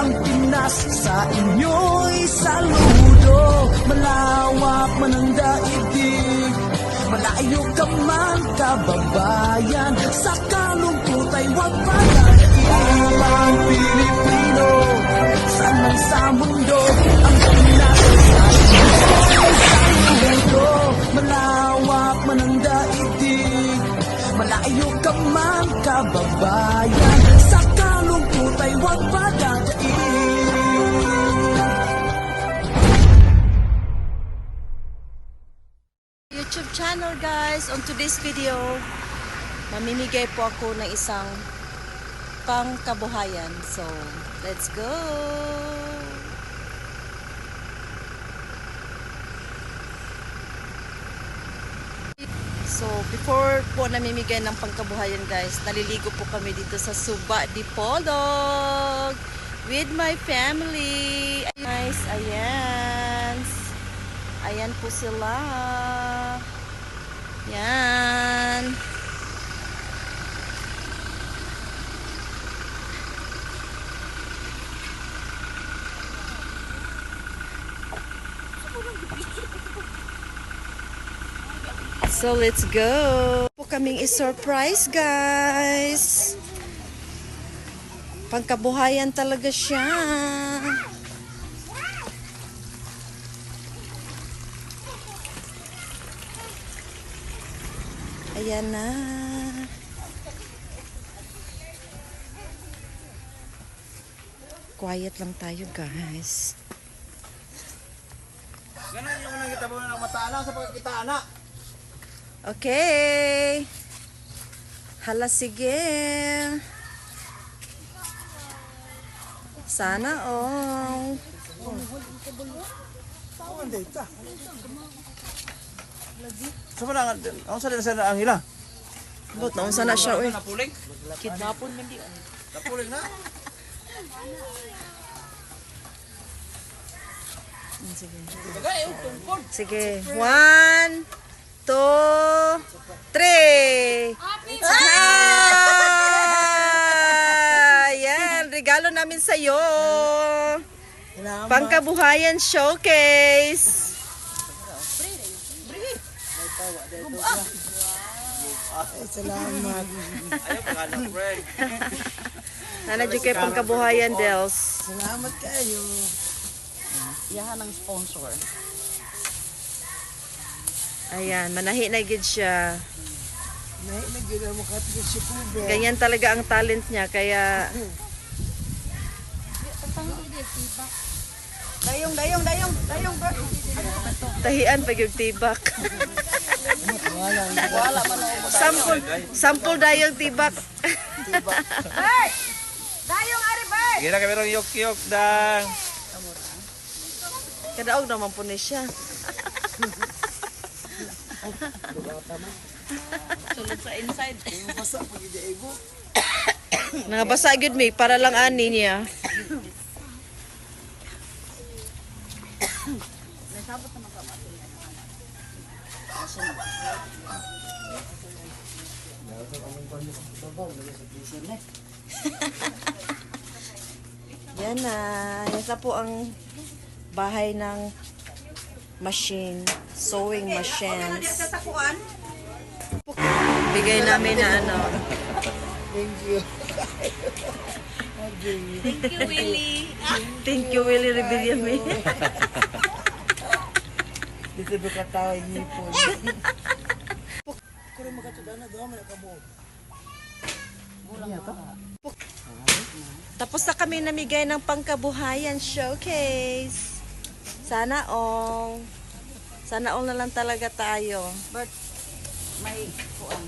ang Pinas, sa inyo'y saludo. Malawak man ang daigdig, malayo ka man kababayan, sa kalungkot ay huwag palatiin. Ang Pilipino, saan man sa mundo, ang Pinas sa inyo'y saludo. Malawak man ang daigdig, malayo ka man kababayan, sa kalungkot ay huwag padadaig. YouTube channel guys, on today's video mamimigay po ako ng isang pangkabuhayan, so let's go. So before po namimigay ng pangkabuhayan guys, naliligo po kami dito sa Suba de Polog with my family. Guys, ayan. Ayan po sila. Yan. So let's go. Po kaming i-surprise guys. Pangkabuhayan talaga siya. Ayan na. Quiet lang tayo guys. Ganun yung nang kita mo ng mataala sa pagkita anak. Okay. Hala sige. Sana all. Sa mga ang sa ang hila. But naon sana siya oy. Napuling? Kidnapon man di. Napuling na. Sige. 1, 2, 3. Yan, regalo namin sa iyo. Pangkabuhayan showcase. Salamat. Ayaw pa ka friend. Nanadyo kayo pangkabuhayan, Dels. Salamat kayo. Yahan ng sponsor. Ayan, manahi na gid siya. Nagigil mo katigil si Kubo. Ganyan talaga ang talent niya, kaya... Dayong. Tahian pag yung tibak. Sample dayong tibak. Gira ka merong yok-yok dang. Kadaog naman po ni siya. Sulod sa inside. Nangabasa gud mi para lang ani niya. Yan na. Yan na po ang bahay ng machine. Sewing machines. Bigay namin na ano. Thank you. Thank you, Willie. Thank you, Willie Rebillame. Dito ba katawag niyo po? Kung makatudan na doon, may nakabo. Tapos na kami namigay ng pangkabuhayan showcase. Sana all. Sana all na lang talaga tayo. But may kuan.